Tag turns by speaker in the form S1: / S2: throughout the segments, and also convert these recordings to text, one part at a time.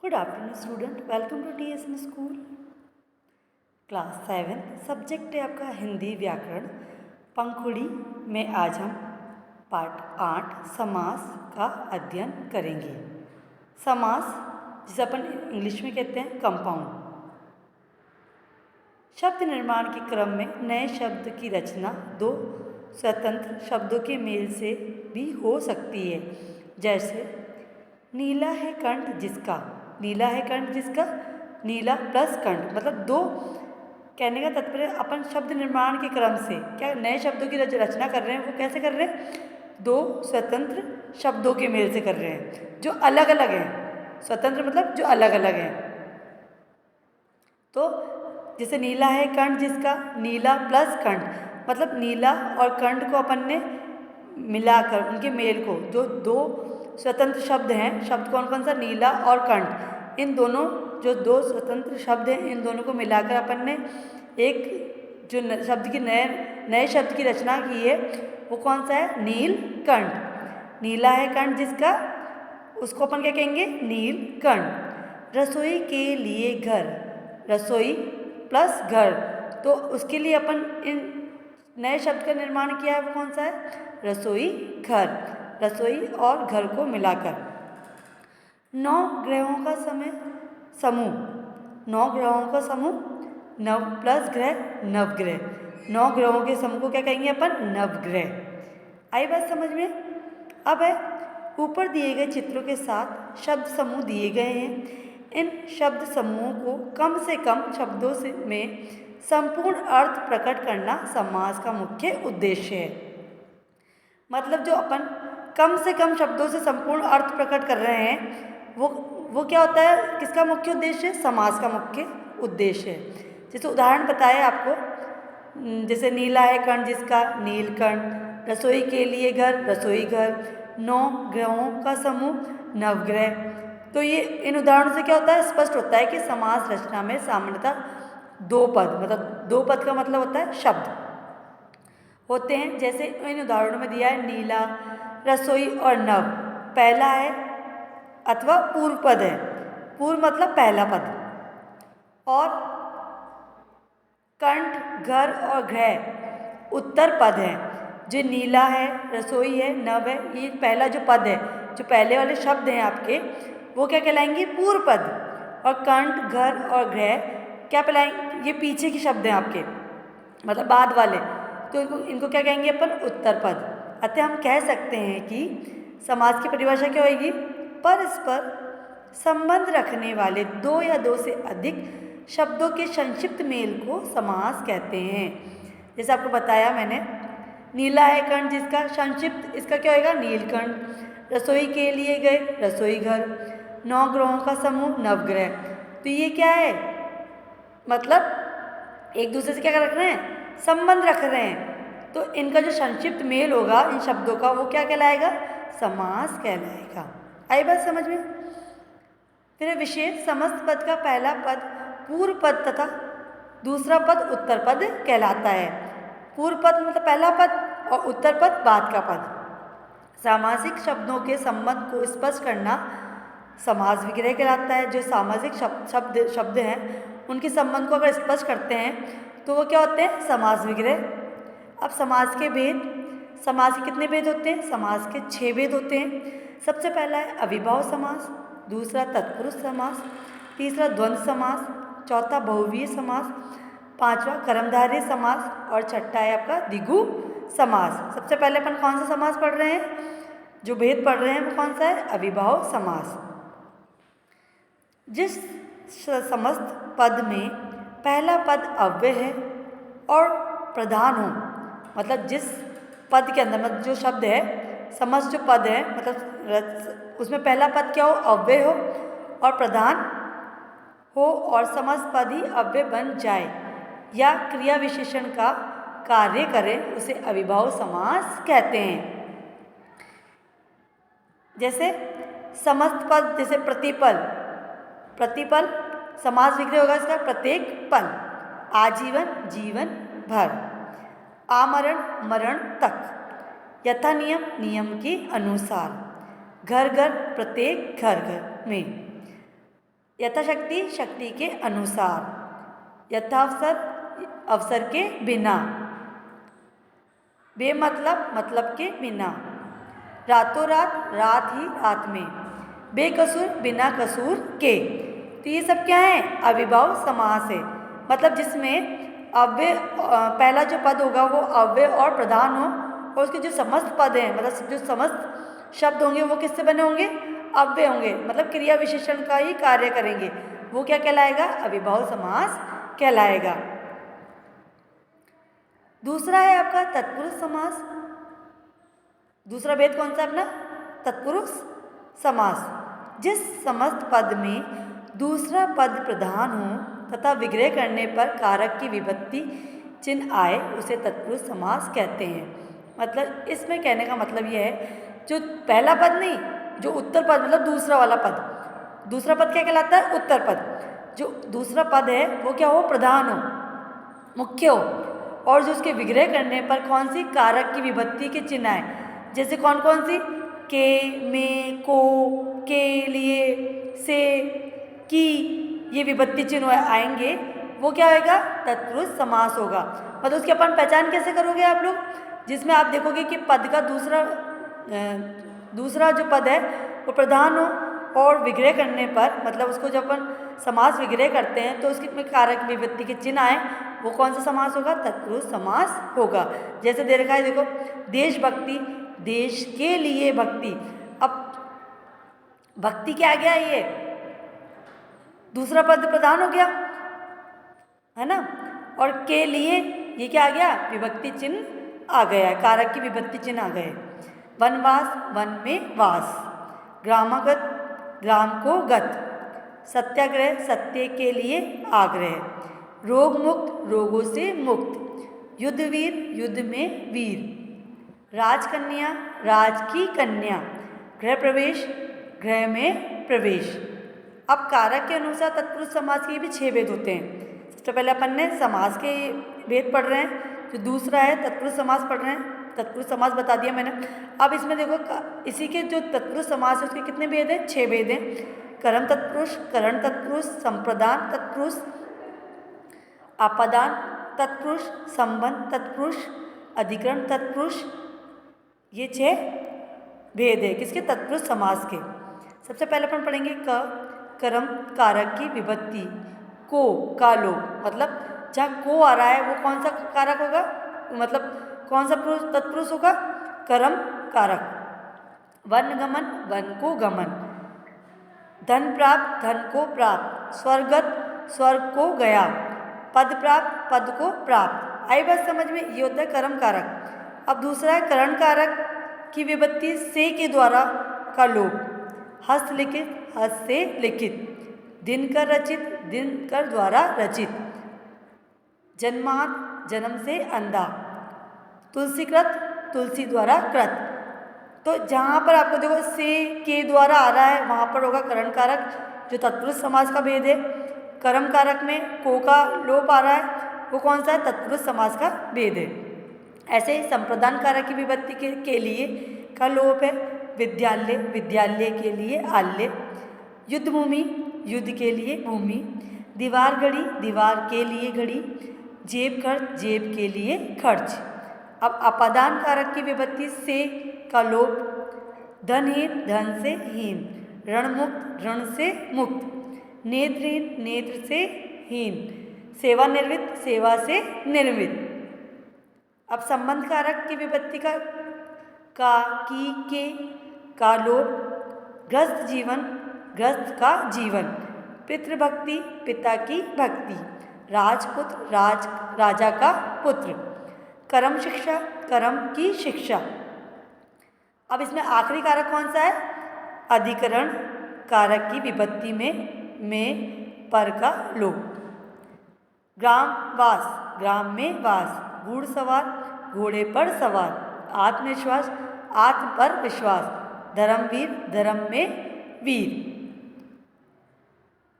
S1: Good afternoon student, welcome to TSN school. Class 7 subject है आपका हिंदी व्याकरण पंखुड़ी में आज हम पार्ट 8 समास का अध्ययन करेंगे। समास जिसे अपन इंग्लिश में कहते हैं कंपाउंड। शब्द निर्माण के क्रम में नए शब्द की रचना दो स्वतंत्र शब्दों के मेल से भी हो सकती है। जैसे नीला है कंठ जिसका, नीला है कंठ जिसका, नीला प्लस कंठ, मतलब दो। कहने का तात्पर्य अपन शब्द निर्माण के क्रम से क्या नए शब्दों की रचना कर रहे हैं। वो कैसे कर रहे हैं? दो स्वतंत्र शब्दों के मेल से कर रहे हैं जो अलग अलग हैं। स्वतंत्र मतलब जो अलग अलग हैं। तो जैसे नीला है कंठ जिसका, नीला प्लस कंठ, मतलब नीला और कंठ को अपन ने मिलाकर उनके मेल को, जो दो स्वतंत्र शब्द हैं, शब्द कौन कौन सा, नीला और कंठ, इन दोनों जो दो स्वतंत्र शब्द हैं इन दोनों को मिलाकर अपन ने एक जो शब्द की नए शब्द की रचना की है वो कौन सा है? नील कंठ। नीला है कंठ जिसका, उसको अपन क्या कहेंगे? नील कंठ। रसोई के लिए घर, रसोई प्लस घर, तो उसके लिए अपन इन नए शब्द का निर्माण किया है वो कौन सा है? रसोई घर। रसोई और घर को मिलाकर 9 ग्रहों का समूह, 9 ग्रहों का समूह, नव प्लस ग्रह नवग्रह, 9 ग्रहों के समूह को क्या कहेंगे अपन? नवग्रह। आई बात समझ में? अब है ऊपर दिए गए चित्रों के साथ शब्द समूह दिए गए हैं। इन शब्द समूहों को कम से कम शब्दों से में संपूर्ण अर्थ प्रकट करना समास का मुख्य उद्देश्य है। मतलब जो अपन कम से कम शब्दों से संपूर्ण अर्थ प्रकट कर रहे हैं वो क्या होता है? किसका मुख्य उद्देश्य है? समास का मुख्य उद्देश्य है। जैसे उदाहरण बताए आपको, जैसे नीला है कंठ जिसका, नीलकंठ। रसोई के लिए घर, रसोई घर। 9 ग्रहों का समूह, नवग्रह। तो ये इन उदाहरणों से क्या होता है? स्पष्ट होता है कि समास रचना में सामान्यतः दो पद, मतलब दो पद का मतलब होता है शब्द होते हैं। जैसे इन उदाहरणों में दिया है नीला, रसोई और नव, पहला है अथवा पूर्व पद है। पूर्व मतलब पहला पद। और कंठ, घर और गृह उत्तर पद है। जो नीला है, रसोई है, नव है, ये पहला जो पद है, जो पहले वाले शब्द हैं आपके, वो क्या कहलाएंगे? पूर्व पद। और कंठ, घर और गृह क्या कहलाएंगे? ये पीछे के शब्द हैं आपके, मतलब बाद वाले, तो इनको क्या कहेंगे अपन? उत्तर पद। अतः हम कह सकते हैं कि समास की परिभाषा क्या होगी? परस्पर संबंध रखने वाले दो या दो से अधिक शब्दों के संक्षिप्त मेल को समास कहते हैं। जैसे आपको बताया मैंने, नीला है कंठ जिसका, संक्षिप्त इसका क्या होगा? नीलकंठ। रसोई के लिए गए, रसोई घर। 9 ग्रहों का समूह, नवग्रह। तो ये क्या है? मतलब एक दूसरे से क्या रख रहे हैं? संबंध रख रहे हैं। तो इनका जो संक्षिप्त मेल होगा इन शब्दों का, वो क्या कहलाएगा? समास कहलाएगा। आई बात समझ में? फिर विशेष समस्त पद का पहला पद पूर्व पद तथा दूसरा पद उत्तर पद कहलाता है। पूर्व पद मतलब पहला पद और उत्तर पद बाद का पद। सामासिक शब्दों के संबंध को स्पष्ट करना समास विग्रह कहलाता है। जो सामासिक शब्द हैं उनके संबंध को अगर स्पष्ट करते हैं तो वो क्या होते हैं? समास विग्रह। अब समास के भेद, समास के कितने भेद होते हैं? समास के 6 भेद होते हैं। सबसे पहला है अविभाव समास, दूसरा तत्पुरुष समास, तीसरा द्वंद्व समास, चौथा बहुव्रीहि समास, पांचवा कर्मधारय समास और छठा है आपका द्विगु समास। सबसे पहले अपन कौन सा समास पढ़ रहे हैं? जो भेद पढ़ रहे हैं वो कौन सा है? अविभाव समास। जिस समस्त पद में पहला पद अव्यय है और प्रधान हो, मतलब जिस पद के अंदर, मतलब जो शब्द है, समस्त जो पद है, मतलब उसमें पहला पद क्या हो? अव्यय हो और प्रधान हो और समस्त पद ही अव्यय बन जाए या क्रिया विशेषण का कार्य करे, उसे अविभाव समास कहते हैं। जैसे समस्त पद, जैसे प्रतिपल, प्रतिपल समास विग्रह होगा इसका प्रत्येक पल। आजीवन, जीवन भर। आमरण, मरण तक। यथा नियम, नियम के अनुसार। घर घर, प्रत्येक घर घर में। यथाशक्ति शक्ति के अनुसार, यथावसर अवसर के बिना, बेमतलब मतलब के बिना, रातों रात रात ही रात में, बेकसूर बिना कसूर के। तो ये सब क्या है? अविभाव समास है। मतलब जिसमें अव्यय पहला जो पद होगा वो अव्यय और प्रधान हो, और उसके जो समस्त पद हैं मतलब जो समस्त शब्द होंगे वो किससे बने होंगे? अव्यय होंगे, मतलब क्रिया विशेषण का ही कार्य करेंगे। वो क्या कहलाएगा? अविभाव समास कहलाएगा। दूसरा है आपका तत्पुरुष समास। दूसरा भेद कौन सा अपना? तत्पुरुष समास। जिस समस्त पद में दूसरा पद प्रधान हो तथा विग्रह करने पर कारक की विभक्ति चिन्ह आए उसे तत्पुरुष समास कहते हैं। मतलब इसमें कहने का मतलब यह है, जो पहला पद नहीं, जो उत्तर पद मतलब दूसरा वाला पद, दूसरा पद क्या कहलाता है? उत्तर पद। जो दूसरा पद है वो क्या हो? प्रधान हो, मुख्य हो, और जो उसके विग्रह करने पर कौन सी कारक की विभक्ति के चिन्ह आए, जैसे कौन कौन सी? के, में, को, के, लिए, से, की, ये विभक्ति चिन्ह आएंगे, वो क्या होगा? तत्पुरुष समास होगा। मतलब उसकी अपन पहचान कैसे करोगे आप लोग? जिसमें आप देखोगे कि पद का दूसरा जो पद है वो प्रधान हो और विग्रह करने पर, मतलब उसको जब अपन समास विग्रह करते हैं तो उसकी में कारक विभक्ति के चिन्ह आए, वो कौन सा समास होगा? तत्पुरुष समास होगा। जैसे दे रखा है देखो, देशभक्ति, देश के लिए भक्ति। अब भक्ति क्या आ गया? ये दूसरा पद प्रधान हो गया है ना, और के लिए ये क्या आ गया? विभक्ति चिन्ह आ गया है, कारक की विभक्ति चिन्ह आ गए। वनवास, वन में वास, ग्रामगत, ग्राम को गत, सत्याग्रह, सत्य के लिए आग्रह, रोग मुक्त, रोगों से मुक्त, युद्धवीर, युद्ध में वीर, राजकन्या, राज की कन्या, गृह प्रवेश, गृह में प्रवेश। अब कारक के अनुसार तत्पुरुष समास के भी 6 भेद होते हैं। सबसे पहले अपन ने समास के भेद पढ़ रहे हैं, जो दूसरा है तत्पुरुष समास पढ़ रहे हैं। तत्पुरुष समास बता दिया मैंने। अब इसमें देखो इसी के जो तत्पुरुष समास है उसके कितने भेद हैं? 6 भेद हैं। कर्म तत्पुरुष, करण तत्पुरुष, संप्रदान तत्पुरुष, आपादान तत्पुरुष, संबंध तत्पुरुष, अधिकरण तत्पुरुष, ये 6 भेद है किसके? तत्पुरुष समास के। सबसे पहले अपन पढ़ेंगे कर्म कारक की विभक्ति। को का लोप, मतलब जहाँ को आ रहा है वो कौन सा कारक होगा? मतलब कौन सा तत्पुरुष होगा? कर्म कारक। वन गमन, वन को गमन, धन प्राप्त, धन को प्राप्त, स्वर्गत, स्वर्ग को गया, पद प्राप्त, पद को प्राप्त। आई बात समझ में? ये होता है कर्म कारक। अब दूसरा है करण कारक की विभक्ति से के द्वारा का लोप। हस्तलिखित, हस्त से लिखित, दिनकर रचित, दिनकर द्वारा रचित, जन्मांध, जन्म से अंधा, तुलसीकृत, तुलसी द्वारा कृत। तो जहाँ पर आपको देखो से के द्वारा आ रहा है वहाँ पर होगा करण कारक, जो तत्पुरुष समास का भेद है। कर्म कारक में को का लोप आ रहा है, वो कौन सा है? तत्पुरुष समास का भेद है। ऐसे ही संप्रदान कारक की विभक्ति के लिए का लोप है। विद्यालय, विद्यालय के लिए आल्य, युद्ध भूमि, युद्ध के लिए भूमि, दीवार घड़ी, दीवार के लिए घड़ी, जेब खर्च, जेब के लिए खर्च। अब अपादान कारक की विभक्ति से का लोप। धनहीन, धन से हीन, ऋणमुक्त, ऋण से मुक्त, नेत्रहीन, नेत्र से हीन, सेवानिवृत्त, सेवा से निर्मित। अब संबंध कारक की विभक्ति का की, के का लोप। ग्रस्त जीवन, ग्रस्त का जीवन, पितृभक्ति, पिता की भक्ति, राजपुत्र, राजा का पुत्र, कर्म शिक्षा, कर्म की शिक्षा। अब इसमें आखिरी कारक कौन सा है? अधिकरण कारक की विभक्ति में पर का लोप। ग्राम वास, ग्राम में वास, घुड़सवार, घोड़े पर सवार, आत्मविश्वास, आत्म पर विश्वास, धर्मवीर, धर्म में वीर।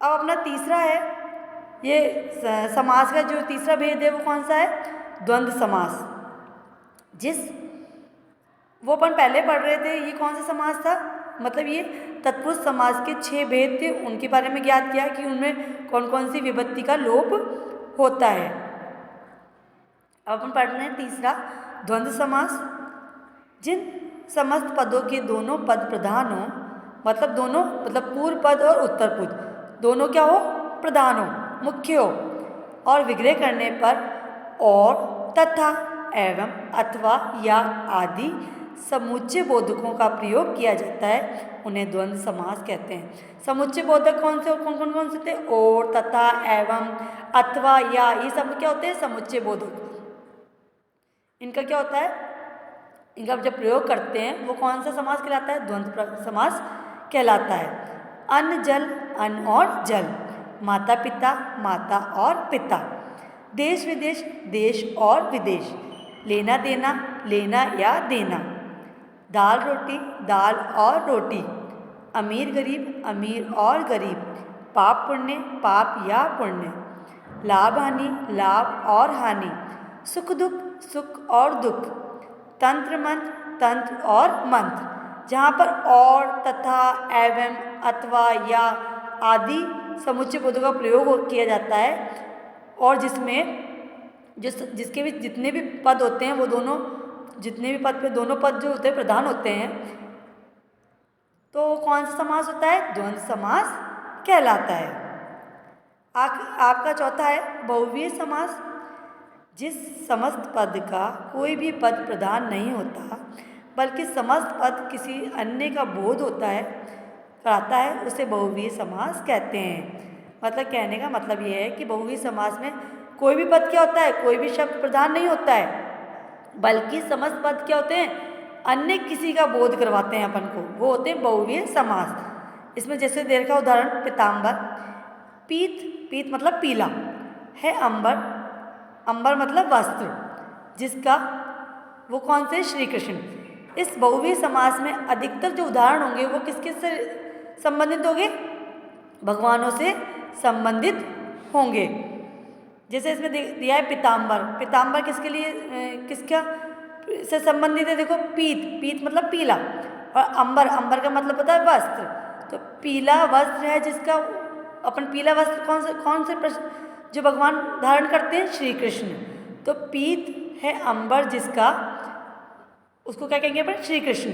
S1: अब अपना तीसरा है, ये समास का जो तीसरा भेद है वो कौन सा है? द्वंद्व समास। वो अपन पहले पढ़ रहे थे, ये कौन सा समास था? मतलब ये तत्पुरुष समास के 6 भेद थे, उनके बारे में ज्ञात किया कि उनमें कौन कौन सी विभक्ति का लोप होता है। अब अपन पढ़ रहे हैं तीसरा द्वंद्व समास। जिन समस्त पदों के दोनों पद प्रधान हो, मतलब दोनों मतलब पूर्व पद और उत्तर पद दोनों क्या हो, प्रधान हो, मुख्य हो, और विग्रह करने पर और, तथा, एवं, अथवा, या आदि समुच्चय बोधकों का प्रयोग किया जाता है, उन्हें द्वंद्व समास कहते हैं। समुच्चय बोधक कौन से, कौन से थे? और, तथा, एवं, अथवा, या, ये सब क्या होते हैं? समुच्चय बोधक। इनका क्या होता है? इनका जब प्रयोग करते हैं वो कौन सा समास कहलाता है? द्वंद्व समास कहलाता है। अन्न जल, अन्न और जल, माता पिता, माता और पिता, देश विदेश, देश और विदेश, लेना देना, लेना या देना, दाल रोटी, दाल और रोटी, अमीर गरीब, अमीर और गरीब, पाप पुण्य, पाप या पुण्य, लाभ हानि, लाभ और हानि, सुख दुख, सुख और दुख, तंत्र मंत्र, तंत्र और मंत्र। जहाँ पर और, तथा, एवं, अथवा, या आदि समुच्चय पदों का प्रयोग किया जाता है और जिसमें जिसके भी जितने भी पद होते हैं वो दोनों, जितने भी पद पे दोनों पद जो होते हैं प्रधान होते हैं, तो कौन सा समास होता है? द्वंद्व समास कहलाता है। आपका चौथा है बहुव्रीहि समास। जिस समस्त पद का कोई भी पद प्रधान नहीं होता बल्कि समस्त पद किसी अन्य का बोध होता है, कराता है, उसे बहुव्रीहि समास कहते हैं। मतलब कहने का मतलब ये है कि बहुव्रीहि समास में कोई भी पद क्या होता है? कोई भी शब्द प्रधान नहीं होता है बल्कि समस्त पद क्या होते हैं? अन्य किसी का बोध करवाते हैं अपन को, वो होते हैं बहुव्रीहि समास। इसमें जैसे देर का उदाहरण पीताम्बर, पीत, पीत मतलब पीला है, अंबर, अंबर मतलब वस्त्र, जिसका वो कौन से? श्री कृष्ण। इस बहुव्रीहि समास में अधिकतर जो उदाहरण होंगे वो किस किस से संबंधित होंगे? भगवानों से संबंधित होंगे। जैसे इसमें दिया है पीताम्बर, पीताम्बर किसके लिए, किसका से संबंधित है? देखो पीत, पीत मतलब पीला, और अंबर, अंबर का मतलब होता है वस्त्र। तो पीला वस्त्र है जिसका अपन पीला वस्त्र कौन से जो भगवान धारण करते हैं? श्री कृष्ण। तो पीत है अंबर जिसका, उसको क्या कहेंगे अपन? श्री कृष्ण।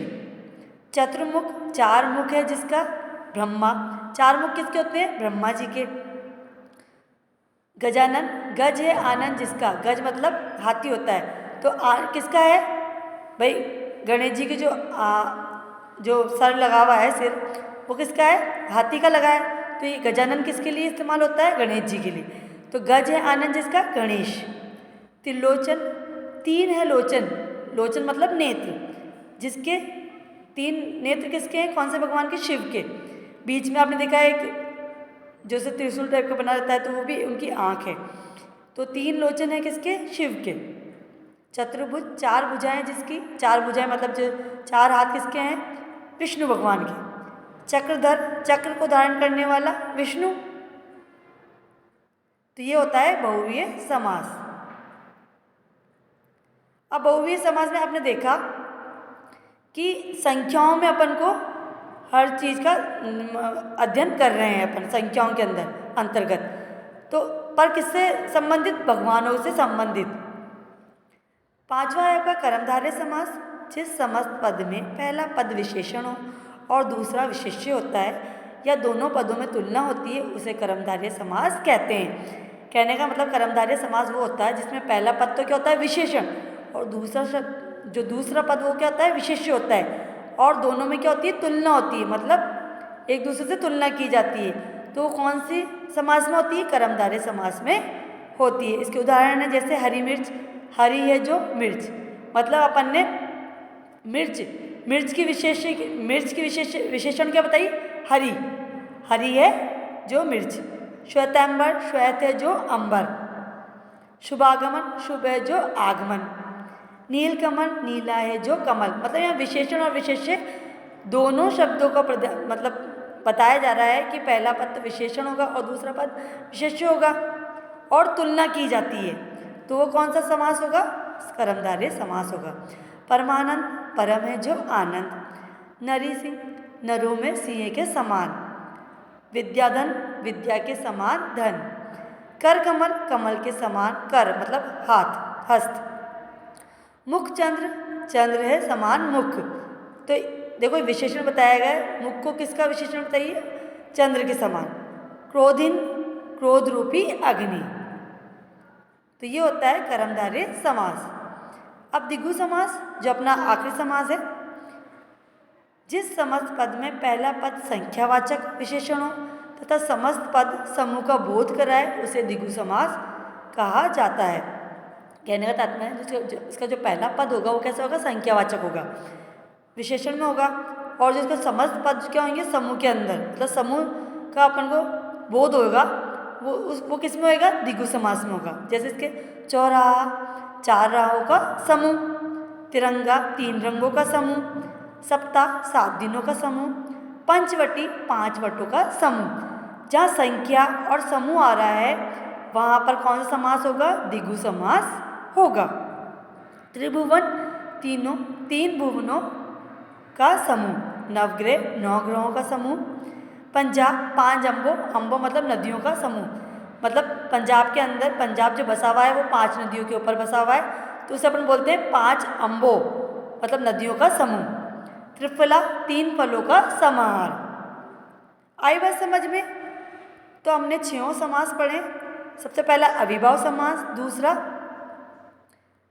S1: चतुर्मुख, चार मुख है जिसका? ब्रह्मा। चार मुख किसके होते हैं? ब्रह्मा जी के। गजानन, गज है आनंद जिसका, गज मतलब हाथी होता है, तो किसका है भाई? गणेश जी के जो सर लगा हुआ है, सिर, वो किसका है? हाथी का लगा है। तो ये गजानन किसके लिए इस्तेमाल होता है? गणेश जी के लिए। तो गज है आनंद जिसका? गणेश। त्रिलोचन, तीन है लोचन, लोचन मतलब नेत्र, जिसके तीन नेत्र किसके हैं? कौन से भगवान के? शिव के। बीच में आपने देखा है एक जैसे त्रिशूल टाइप का बना रहता है, तो वो भी उनकी आँख है। तो तीन लोचन है किसके? शिव के। चतुर्भुज, चार भुजाएं जिसकी, चार भुजाएं मतलब जो चार हाथ किसके हैं? विष्णु भगवान के। चक्रधर, चक्र को धारण करने वाला विष्णु। तो ये होता है बहुव्रीहि समास। अब बहुव्रीहि समास में आपने देखा कि संख्याओं में अपन को हर चीज़ का अध्ययन कर रहे हैं अपन, संख्याओं के अंतर्गत, तो पर किससे संबंधित? भगवानों से संबंधित। पांचवा है आपका कर्मधारय समास। जिस समस्त पद में पहला पद विशेषण हो और दूसरा विशेष्य होता है या दोनों पदों में तुलना होती है, उसे कर्मधारय समास कहते हैं। कहने का मतलब कर्मधारय समास वो होता है जिसमें पहला पद तो क्या होता है? विशेषण, और दूसरा पद वो क्या होता है? विशेष्य होता है, और दोनों में क्या होती है? तुलना होती है, मतलब एक दूसरे से तुलना की जाती है। तो कौन सी समास में होती है? कर्मधारय समास में होती है। इसके उदाहरण है जैसे हरी मिर्च, हरी है जो मिर्च, मतलब अपन ने मिर्च की विशेषण क्या बताई? हरी, हरी है जो मिर्च। श्वेतांबर, श्वेत है जो अंबर। शुभागमन, शुभ है जो आगमन। नीलकमल, नीला है जो कमल। मतलब यहाँ विशेषण और विशेष्य दोनों शब्दों का मतलब बताया जा रहा है कि पहला पद विशेषण होगा और दूसरा पद विशेष्य होगा, और तुलना की जाती है, तो वो कौन सा समास होगा? कर्मधारय समास होगा। परमानंद, परम है जो आनंद। नरी सिंह, नरों में सिंह के समान, विद्याधन विद्या के समान धन, कर कमल कमल के समान कर मतलब हाथ हस्त, मुख चंद्र चंद्र है समान मुख। तो देखो विशेषण बताया गया है, मुख को किसका विशेषण बताइए, चंद्र के समान। क्रोधिन क्रोध रूपी अग्नि। तो ये होता है कर्मधारय समास। अब द्विगु समास जो अपना आखिरी समास है, जिस समस्त पद में पहला पद संख्यावाचक विशेषण हो तथा समस्त पद समूह का बोध कराए उसे द्विगु समास कहा जाता है। कहने का तात्पर्य इसका जो पहला पद होगा वो कैसा होगा, संख्यावाचक होगा, विशेषण में होगा, और जो इसका समस्त पद क्या होंगे, समूह के अंदर, मतलब समूह का अपन को बोध होगा, वो किस में होगा, द्विगु समास में होगा। जैसे इसके चौराहा 4 राहों का समूह, तिरंगा 3 रंगों का समूह, सप्ताह 7 दिनों का समूह, पंचवटी 5 वटों का समूह। जहाँ संख्या और समूह आ रहा है वहाँ पर कौन सा समास होगा, द्विगु समास होगा। त्रिभुवन 3 भुवनों का समूह, नवग्रह 9 ग्रहों का समूह, पंजाब 5 अम्बों मतलब नदियों का समूह, मतलब पंजाब के अंदर, पंजाब जो बसा हुआ है वो 5 नदियों के ऊपर बसा हुआ है, तो उसे अपन बोलते हैं 5 अम्बों मतलब नदियों का समूह। त्रिफला 3 फलों का समाहार। आई बात समझ में? तो हमने 6 समास पढ़े। सबसे पहला अविभाव समास, दूसरा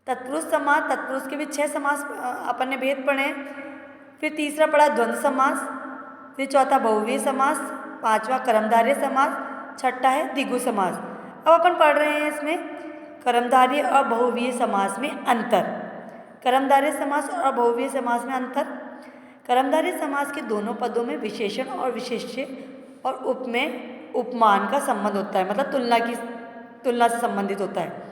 S1: तत्पुरुष समास, तत्पुरुष के भी 6 समास अपन ने भेद पढ़े। फिर तीसरा पढ़ा द्वंद्व समास, फिर चौथा बहुव्रीहि समास, 5वां कर्मधारय समास, छठा है द्विगु समास। अब अपन पढ़ रहे हैं इसमें कर्मधारय और बहुव्रीहि समास में अंतर। कर्मधारय समास और बहुव्रीहि समास में अंतर। कर्मधारय समास के दोनों पदों में विशेषण और विशेष्य और उप में उपमान का संबंध होता है, मतलब तुलना से संबंधित होता है।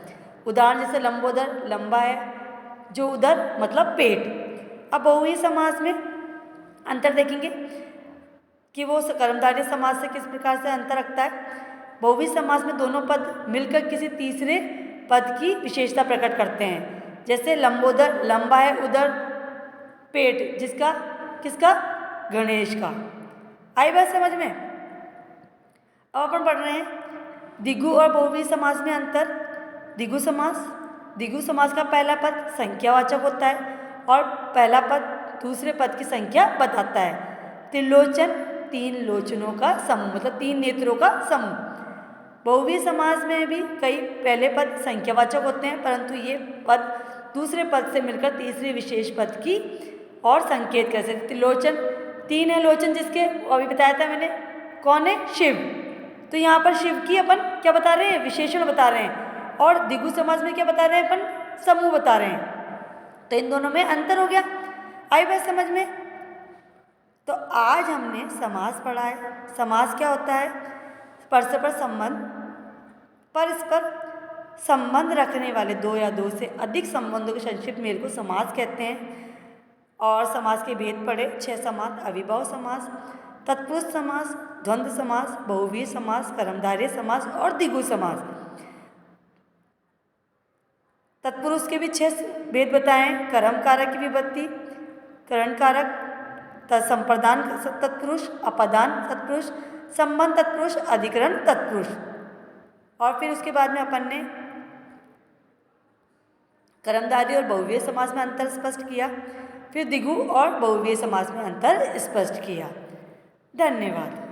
S1: उदाहरण जैसे लंबोदर लंबा है, जो उदर मतलब पेट। अब बहुव्रीहि समास में अंतर देखेंगे कि वो कर्मधारय समास से किस प्रकार से अंतर रखता है। बहुव्रीहि समास में दोनों पद मिलकर किसी तीसरे पद की विशेषता प्रकट करते हैं। जैसे लंबोदर लंबा है, उदर पेट, जिसका किसका, गणेश का। आई बात समझ में? अब अपन पढ़ रहे हैं द्विगु और बहुव्रीहि समास में अंतर। द्विगु समास का पहला पद संख्यावाचक होता है और पहला पद दूसरे पद की संख्या बताता है। त्रिलोचन 3 लोचनों का समूह, मतलब 3 नेत्रों का समूह। बहुव्रीहि समास में भी कई पहले पद संख्यावाचक होते हैं, परंतु ये पद दूसरे पद से मिलकर तीसरे विशेष पद की और संकेत कर सकते। त्रिलोचन 3 है लोचन, जिसके अभी बताया था मैंने, कौन है, शिव। तो यहाँ पर शिव की अपन क्या बता रहे हैं, विशेषण बता रहे हैं, और द्विगु समास में क्या बता रहे हैं अपन, समूह बता रहे हैं। तो इन दोनों में अंतर हो गया। आई बात समझ में? तो आज हमने समास पढ़ा है। समास क्या होता है, परस्पर संबंध, परस्पर संबंध रखने वाले 2 या 2 से अधिक संबंधों के संक्षिप्त मेल को समास कहते हैं। और समास के भेद पढ़े 6 समास, अविभाव समास, तत्पुरुष समास, द्वंद्व समास, बहुव्रीहि समास, कर्मधारय समास और द्विगु समास। तत्पुरुष के भी 6 भेद बताएं। कर्म कारक की विभक्ति, करण कारक, संप्रदान तत्पुरुष, अपदान तत्पुरुष, संबंध तत्पुरुष, अधिकरण तत्पुरुष। और फिर उसके बाद में अपन ने कर्मधारय और बहुव्रीहि समास में अंतर स्पष्ट किया, फिर द्विगु और बहुव्रीहि समास में अंतर स्पष्ट किया। धन्यवाद।